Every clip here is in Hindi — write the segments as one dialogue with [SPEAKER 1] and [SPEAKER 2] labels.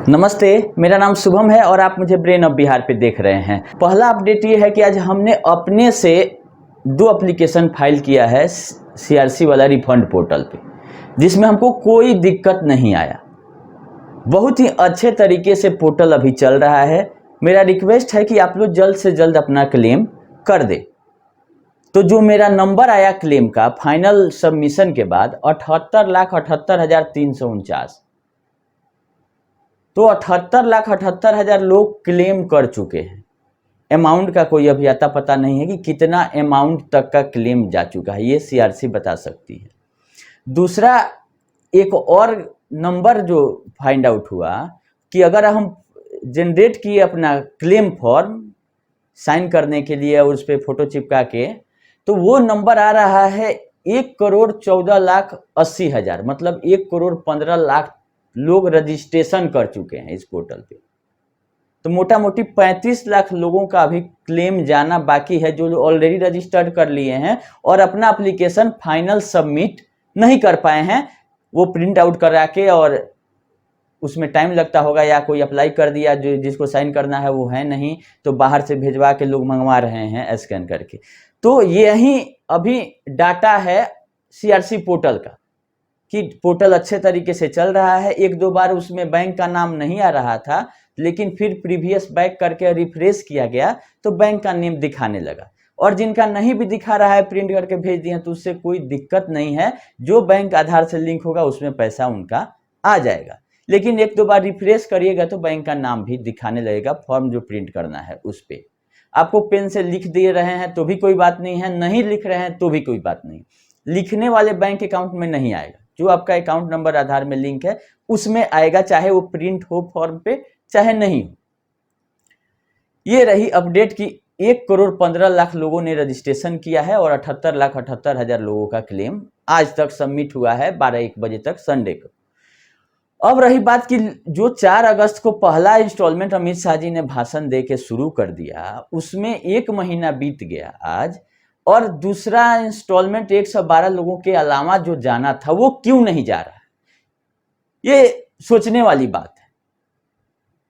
[SPEAKER 1] नमस्ते, मेरा नाम शुभम है और आप मुझे ब्रेन ऑफ बिहार पे देख रहे हैं। पहला अपडेट ये है कि आज हमने अपने से 2 एप्लीकेशन फाइल किया है सीआरसी वाला रिफंड पोर्टल पे, जिसमें हमको कोई दिक्कत नहीं आया। बहुत ही अच्छे तरीके से पोर्टल अभी चल रहा है। मेरा रिक्वेस्ट है कि आप लोग जल्द से जल्द अपना क्लेम कर दे। तो जो मेरा नंबर आया क्लेम का फाइनल सबमिशन के बाद 78,78,349, तो 78,78,000 लोग क्लेम कर चुके हैं। अमाउंट का कोई अभी आता पता नहीं है कि कितना अमाउंट तक का क्लेम जा चुका है, ये सीआरसी बता सकती है। दूसरा, एक और नंबर जो फाइंड आउट हुआ कि अगर हम जनरेट किए अपना क्लेम फॉर्म साइन करने के लिए और उस पर फोटो चिपका के, तो वो नंबर आ रहा है 1,14,80,000, मतलब 1,15,00,000 लोग रजिस्ट्रेशन कर चुके हैं इस पोर्टल पे। तो मोटा मोटी 35 लाख लोगों का अभी क्लेम जाना बाकी है, जो ऑलरेडी रजिस्टर्ड कर लिए हैं और अपना एप्लीकेशन फाइनल सबमिट नहीं कर पाए हैं। वो प्रिंट आउट करा के, और उसमें टाइम लगता होगा, या कोई अप्लाई कर दिया जो जिसको साइन करना है वो है नहीं, तो बाहर से भेजवा के लोग मंगवा रहे हैं स्कैन करके। तो यही अभी डाटा है सीआरसी पोर्टल का कि पोर्टल अच्छे तरीके से चल रहा है। 1-2 बार उसमें बैंक का नाम नहीं आ रहा था, लेकिन फिर प्रीवियस बैक करके रिफ्रेश किया गया तो बैंक का नेम दिखाने लगा। और जिनका नहीं भी दिखा रहा है प्रिंट करके भेज दिए, तो उससे कोई दिक्कत नहीं है। जो बैंक आधार से लिंक होगा उसमें पैसा उनका आ जाएगा, लेकिन 1-2 बार रिफ्रेश करिएगा तो बैंक का नाम भी दिखाने लगेगा। फॉर्म जो प्रिंट करना है उस पर आपको पेन से लिख दे रहे हैं तो भी कोई बात नहीं है, नहीं लिख रहे हैं तो भी कोई बात नहीं। लिखने वाले बैंक अकाउंट में नहीं आएगा, जो आपका अकाउंट नंबर आधार में लिंक है उसमें आएगा, चाहे वो प्रिंट हो फॉर्म पे चाहे नहीं हो। ये रही अपडेट कि 1,15,00,000 लोगों ने रजिस्ट्रेशन किया है और 78,78,000 लोगों का क्लेम आज तक सबमिट हुआ है 12-1 बजे तक संडे को। अब रही बात कि जो 4 अगस्त को पहला इंस्टॉलमेंट अमित शाह जी ने भाषण दे के शुरू कर दिया, उसमें 1 महीना बीत गया आज, और दूसरा इंस्टॉलमेंट 112 लोगों के अलावा जो जाना था वो क्यों नहीं जा रहा है? ये सोचने वाली बात है।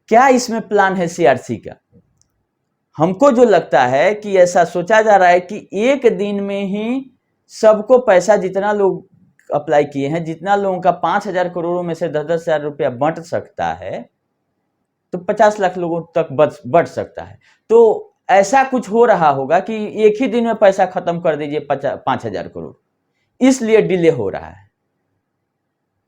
[SPEAKER 1] क्या इसमें प्लान है सीआरसी का? हमको जो लगता है कि ऐसा सोचा जा रहा है कि एक दिन में ही सबको पैसा, जितना लोग अप्लाई किए हैं, जितना लोगों का 5,000 करोड़ों में से 10-10 हजार रुपया बंट सकता है, तो 50 लाख लोगों तक बढ़ सकता है। तो ऐसा कुछ हो रहा होगा कि एक ही दिन में पैसा खत्म कर दीजिए 5,000 करोड़, इसलिए डिले हो रहा है।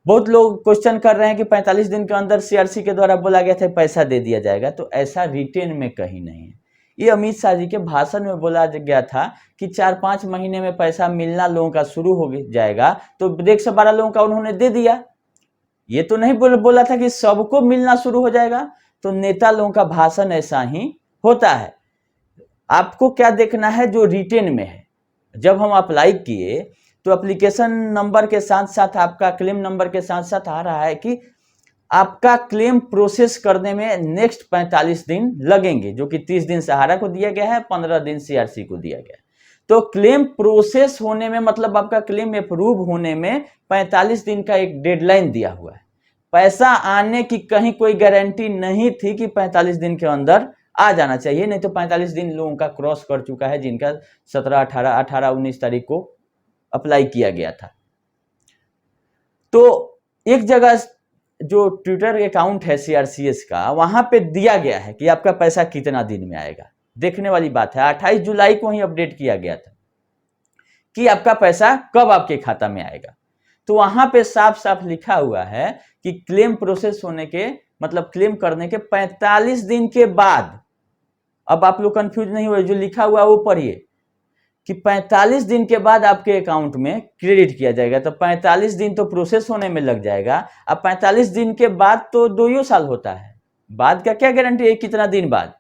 [SPEAKER 1] बहुत लोग क्वेश्चन कर रहे हैं कि 45 दिन के अंदर सीआरसी के द्वारा बोला गया था पैसा दे दिया जाएगा, तो ऐसा रिटेन में कहीं नहीं है। ये अमित शाह जी के भाषण में बोला गया था कि 4-5 महीने में पैसा मिलना लोगों का शुरू हो जाएगा, तो 112 लोगों का उन्होंने दे दिया। ये तो नहीं बोला था कि सबको मिलना शुरू हो जाएगा। तो नेता लोगों का भाषण ऐसा ही होता है। आपको क्या देखना है? जो रिटेन में है, जब हम अप्लाई किए तो एप्लीकेशन नंबर के साथ साथ आपका क्लेम नंबर के साथ साथ आ रहा है कि आपका क्लेम प्रोसेस करने में नेक्स्ट 45 दिन लगेंगे, जो कि 30 दिन सहारा को दिया गया है, 15 दिन सीआरसी को दिया गया है। तो क्लेम प्रोसेस होने में, मतलब आपका क्लेम अप्रूव होने में 45 दिन का एक डेडलाइन दिया हुआ है। पैसा आने की कहीं कोई गारंटी नहीं थी कि 45 दिन के अंदर आ जाना चाहिए, नहीं तो 45 दिन लोगों का क्रॉस कर चुका है, जिनका 17, 18, 19 तारीख को अप्लाई किया गया था। तो एक जगह जो ट्विटर अकाउंट है सीआरसीएस का, वहां पे दिया गया है कि आपका पैसा कितना दिन में आएगा। देखने वाली बात है, 28 जुलाई को ही अपडेट किया गया था कि आपका पैसा कब आपके खाता में आएगा। तो वहां पे साफ साफ लिखा हुआ है कि क्लेम प्रोसेस होने के, मतलब क्लेम करने के 45 दिन के बाद। अब आप लोग कंफ्यूज नहीं हुए, जो लिखा हुआ वो पढ़िए कि 45 दिन के बाद आपके अकाउंट में क्रेडिट किया जाएगा। तो 45 दिन तो प्रोसेस होने में लग जाएगा। अब 45 दिन के बाद तो 2 साल होता है, बाद का क्या गारंटी है कितना दिन बाद?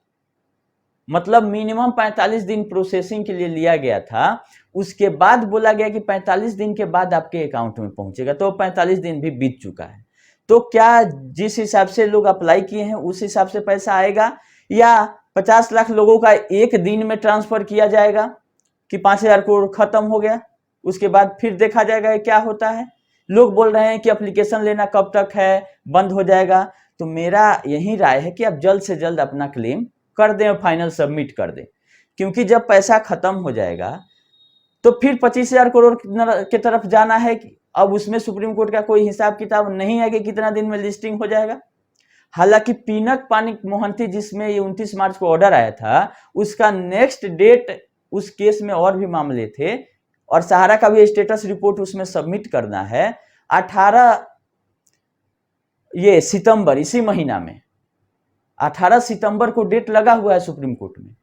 [SPEAKER 1] मतलब मिनिमम 45 दिन प्रोसेसिंग के लिए लिया गया था, उसके बाद बोला गया कि 45 दिन के बाद आपके अकाउंट में पहुंचेगा। तो 45 दिन भी बीत चुका है। तो क्या जिस हिसाब से लोग अप्लाई किए हैं उस हिसाब से पैसा आएगा, या 50 लाख लोगों का एक दिन में ट्रांसफर किया जाएगा कि 5,000 करोड़ खत्म हो गया, उसके बाद फिर देखा जाएगा क्या होता है? लोग बोल रहे हैं कि एप्लीकेशन लेना कब तक है, बंद हो जाएगा। तो मेरा यही राय है कि आप जल्द से जल्द अपना क्लेम कर दें और फाइनल सबमिट कर दें, क्योंकि जब पैसा खत्म हो जाएगा तो फिर 25,000 करोड़ की तरफ जाना है। अब उसमें सुप्रीम कोर्ट का कोई हिसाब किताब नहीं है कि कितना दिन में लिस्टिंग हो जाएगा। हालांकि पिनक पानिक मोहंती जिसमें ये 29 मार्च को ऑर्डर आया था, उसका नेक्स्ट डेट, उस केस में और भी मामले थे और सहारा का भी स्टेटस रिपोर्ट उसमें सबमिट करना है 18 ये सितंबर, इसी महीना में 18 सितंबर को डेट लगा हुआ है सुप्रीम कोर्ट में।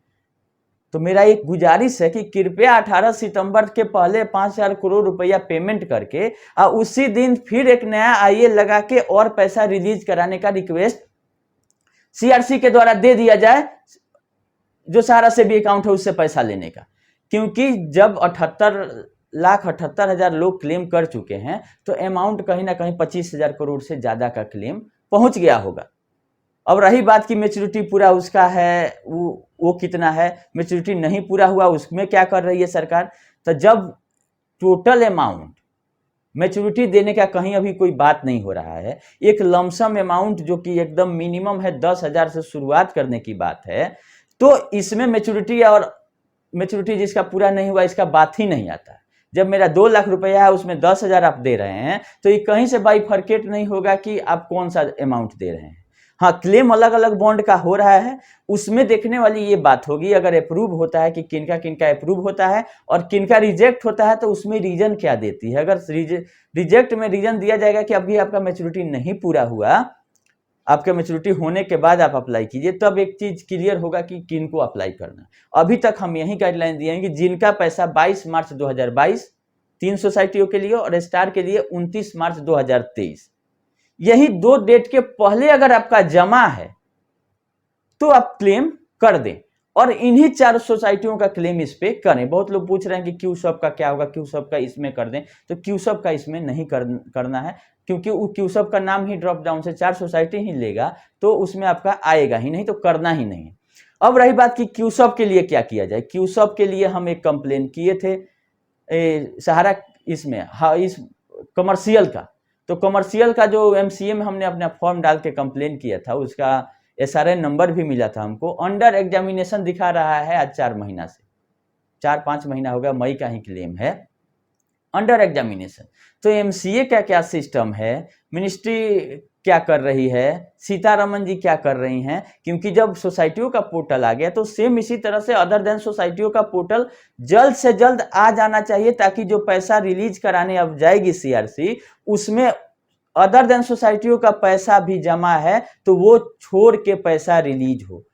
[SPEAKER 1] तो मेरा एक गुजारिश है कि कृपया 18 सितंबर के पहले 5,000 करोड़ रुपया पेमेंट करके और उसी दिन फिर एक नया आईए लगा के और पैसा रिलीज कराने का रिक्वेस्ट सीआरसी के द्वारा दे दिया जाए, जो सहारा से भी अकाउंट है उससे पैसा लेने का। क्योंकि जब 78,78,000 लोग क्लेम कर चुके हैं तो अमाउंट कहीं ना कहीं 25,000 करोड़ से ज्यादा का क्लेम पहुंच गया होगा। अब रही बात की मैच्योरिटी पूरा उसका है, वो कितना है, मैच्योरिटी नहीं पूरा हुआ उसमें क्या कर रही है सरकार। तो जब टोटल अमाउंट, मैच्योरिटी देने का कहीं अभी कोई बात नहीं हो रहा है, एक लमसम अमाउंट जो कि एकदम मिनिमम है 10,000 से शुरुआत करने की बात है, तो इसमें मैच्योरिटी और मैच्योरिटी जिसका पूरा नहीं हुआ इसका बात ही नहीं आता। जब मेरा 2 लाख रुपया है उसमें 10,000 आप दे रहे हैं तो ये कहीं से बाइफरकेट नहीं होगा कि आप कौन सा अमाउंट दे रहे हैं। हाँ, क्लेम अलग अलग बॉन्ड का हो रहा है, उसमें देखने वाली ये बात होगी अगर अप्रूव होता है कि किनका किनका अप्रूव होता है और किनका रिजेक्ट होता है तो उसमें रीजन क्या देती है। अगर रिजेक्ट में रीजन दिया जाएगा कि अभी आपका मैच्योरिटी नहीं पूरा हुआ, आपके मैच्योरिटी होने के बाद आप अप्लाई कीजिए, तब एक चीज क्लियर होगा कि किनको अप्लाई करना। अभी तक हम यही गाइडलाइन दिए हैं कि जिनका पैसा 22 मार्च 2022 3 सोसाइटियों के लिए और स्टार के लिए 29 मार्च 2023, यही 2 डेट के पहले अगर आपका जमा है तो आप क्लेम कर दें और इन्हीं 4 सोसाइटियों का क्लेम इस पे करें। बहुत लोग पूछ रहे हैं कि क्यूसब का क्या होगा, क्यूसब का इसमें कर दें, तो क्यूसब का इसमें नहीं करना है, क्योंकि वो क्यूसब का नाम ही ड्रॉप डाउन से 4 सोसाइटी ही लेगा तो उसमें आपका आएगा ही नहीं, तो करना ही नहीं है। अब रही बात कि क्यूसब के लिए क्या किया जाए। क्यूसब के लिए हम एक कंप्लेन किए थे सहारा इसमें, हाँ, इस कमर्शियल का, तो कमर्शियल का जो एमसीए में हमने अपना फॉर्म डाल के कंप्लेन किया था उसका एसआरएन नंबर भी मिला था हमको। अंडर एग्जामिनेशन दिखा रहा है आज 4 महीना से, 4-5 महीना हो गया, मई का ही क्लेम है, अंडर एग्जामिनेशन। तो एमसीए का क्या सिस्टम है, मिनिस्ट्री क्या कर रही है, सीतारमन जी क्या कर रही हैं, क्योंकि जब सोसाइटियों का पोर्टल आ गया तो सेम इसी तरह से अदर देन सोसाइटियों का पोर्टल जल्द से जल्द आ जाना चाहिए, ताकि जो पैसा रिलीज कराने अब जाएगी सीआरसी उसमें अदर देन सोसाइटियों का पैसा भी जमा है तो वो छोड़ के पैसा रिलीज हो।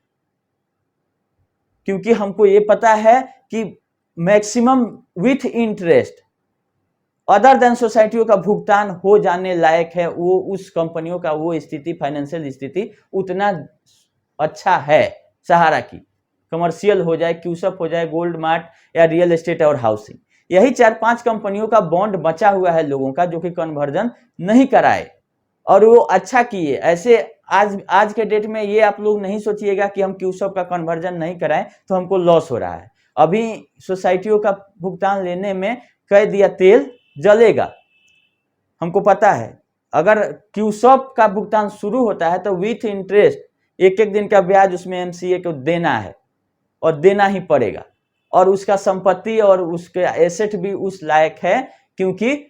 [SPEAKER 1] क्योंकि हमको ये पता है कि maximum with interest other than सोसाइटियों का भुगतान हो जाने लायक है, वो उस कंपनियों का वो स्थिति, फाइनेंशियल स्थिति उतना अच्छा है सहारा की, कमर्शियल हो जाए, क्यूसप हो जाए, गोल्ड मार्ट या रियल एस्टेट और हाउसिंग, यही 4-5 कंपनियों का बॉन्ड बचा हुआ है लोगों का जो कि कन्वर्जन नहीं कराए और वो अच्छा किए। ऐसे आज के डेट में ये आप लोग नहीं सोचिएगा कि हम क्यूसप का कन्वर्जन नहीं कराएं तो हमको लॉस हो रहा है। अभी सोसाइटियों का भुगतान लेने में कह दिया तेल जलेगा, हमको पता है। अगर क्यूसप का भुगतान शुरू होता है तो विथ इंटरेस्ट 1-1 दिन का ब्याज उसमें एमसीए को देना है और देना ही पड़ेगा, और उसका संपत्ति और उसके एसेट भी उस लायक है, क्योंकि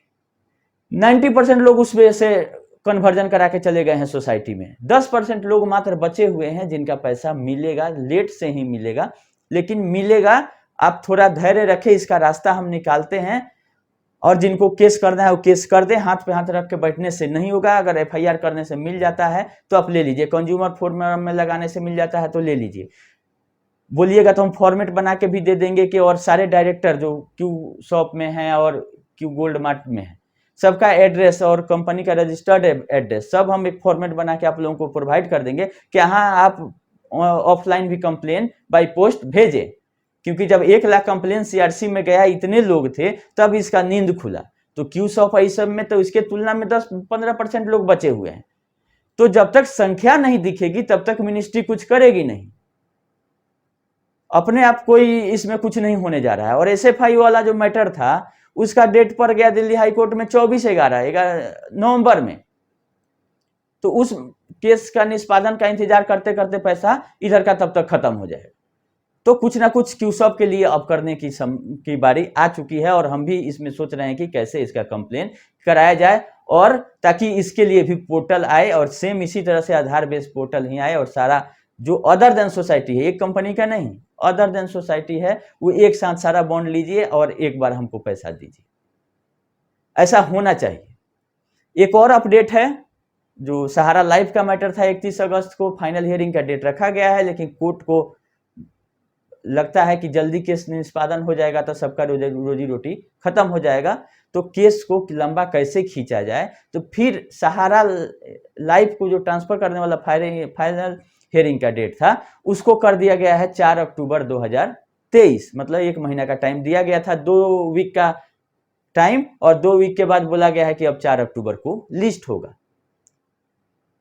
[SPEAKER 1] 90% लोग उसमें से कन्वर्जन करा के चले गए हैं सोसाइटी में, 10% लोग मात्र बचे हुए हैं जिनका पैसा मिलेगा, लेट से ही मिलेगा लेकिन मिलेगा। आप थोड़ा धैर्य रखें, इसका रास्ता हम निकालते हैं, और जिनको केस करना है वो केस कर दे, हाथ पे हाथ रख के बैठने से नहीं होगा। अगर एफआईआर करने से मिल जाता है तो आप ले लीजिए, कंज्यूमर फोरम में लगाने से मिल जाता है तो ले लीजिए, बोलिएगा तो हम फॉर्मेट बना के भी दे देंगे कि और सारे डायरेक्टर जो क्यू शॉप में हैं और क्यू गोल्ड मार्ट में है सबका एड्रेस और कंपनी का रजिस्टर्ड एड्रेस सब हम एक फॉर्मेट बना के आप लोगों को प्रोवाइड कर देंगे कि हाँ आप ऑफलाइन भी कंप्लेन बाय पोस्ट भेजें, क्योंकि जब 1 लाख कंप्लेन सीआरसी में गया, इतने लोग थे तब इसका नींद खुला। तो क्यू शॉप है इस सब में तो इसके तुलना में 10-15% लोग बचे हुए हैं। तो जब तक संख्या नहीं दिखेगी तब तक मिनिस्ट्री कुछ करेगी नहीं, अपने आप कोई इसमें कुछ नहीं होने जा रहा है। और एसएफआई वाला जो मैटर था उसका डेट पर गया दिल्ली हाईकोर्ट में 24 नवंबर में, तो उस केस का निष्पादन का इंतजार करते करते पैसा इधर का तब तक खत्म हो जाएगा। तो कुछ ना कुछ क्यूसॉप के लिए अब करने की बारी आ चुकी है और हम भी इसमें सोच रहे हैं कि कैसे इसका कंप्लेन कराया जाए, और ताकि इसके लिए भी पोर्टल आए और सेम इसी तरह से आधार बेस्ड पोर्टल ही आए और सारा जो अदर देन सोसाइटी है, एक कंपनी का नहीं, अदर देन सोसाइटी है, वो एक साथ सारा बॉन्ड लीजिए और एक बार हमको पैसा दीजिए। ऐसा होना चाहिए। एक और अपडेट है, जो सहारा लाइफ का मैटर था 31 अगस्त को फाइनल हियरिंग का डेट रखा गया है, लेकिन कोर्ट को लगता है कि जल्दी केस निष्पादन हो जाएगा तो सबका रोजी रोटी खत्म हो जाएगा। तो केस को लंबा कैसे खींचा जाए, तो फिर सहारा लाइफ को जो ट्रांसफर करने वाला फाइनल हियरिंग का डेट था उसको कर दिया गया है 4 अक्टूबर 2023, मतलब 1 महीना का टाइम दिया गया था, 2 वीक का टाइम, और 2 वीक के बाद बोला गया है कि अब 4 अक्टूबर को लिस्ट होगा।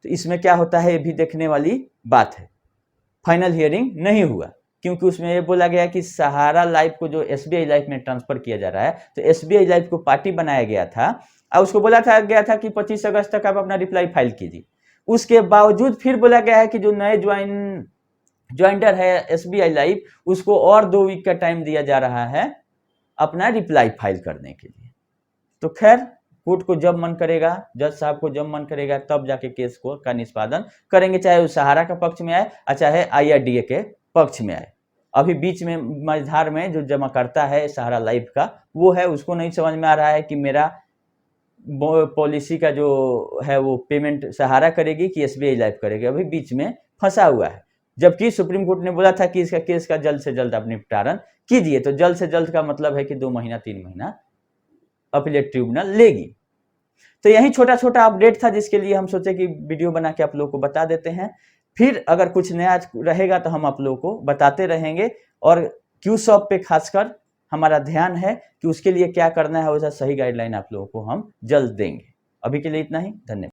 [SPEAKER 1] तो इसमें क्या होता है ये भी देखने वाली बात है। फाइनल हियरिंग नहीं हुआ क्योंकि उसमें ये बोला गया कि सहारा लाइफ को जो एसबीआई लाइफ में ट्रांसफर किया जा रहा है, तो एसबीआई लाइफ को पार्टी बनाया गया था और उसको बोला गया था कि 25 अगस्त तक आप अपना रिप्लाई फाइल कीजिए। उसके बावजूद फिर बोला गया है कि जो नए ज्वाइंटर है एसबीआई लाइफ, उसको और 2 वीक का टाइम दिया जा रहा है अपना रिप्लाई फाइल करने के लिए। तो खैर, कोर्ट को जब मन करेगा, जज साहब को जब मन करेगा तब जाके केस को का निष्पादन करेंगे, चाहे वो सहारा का पक्ष में आए और चाहे आईआरडीए के पक्ष में आए। अभी बीच में मझधार में जो जमा करता है सहारा लाइफ का, वो है, उसको नहीं समझ में आ रहा है कि मेरा पॉलिसी का जो है वो पेमेंट सहारा करेगी कि एसबीआई लाइफ करेगी, अभी बीच में फंसा हुआ है। जबकि सुप्रीम कोर्ट ने बोला था कि इसका केस का जल्द से जल्द आप निपटारण कीजिए। तो जल्द से जल्द का मतलब है कि 2 महीना 3 महीना अपीलेट ट्रिब्यूनल लेगी। तो यही छोटा छोटा अपडेट था जिसके लिए हम सोचे कि वीडियो बना के आप लोगों को बता देते हैं। फिर अगर कुछ नया रहेगा तो हम आप लोगों को बताते रहेंगे, और क्यूसॉप पे खासकर हमारा ध्यान है कि उसके लिए क्या करना है, वैसा सही गाइडलाइन आप लोगों को हम जल्द देंगे। अभी के लिए इतना ही, धन्यवाद।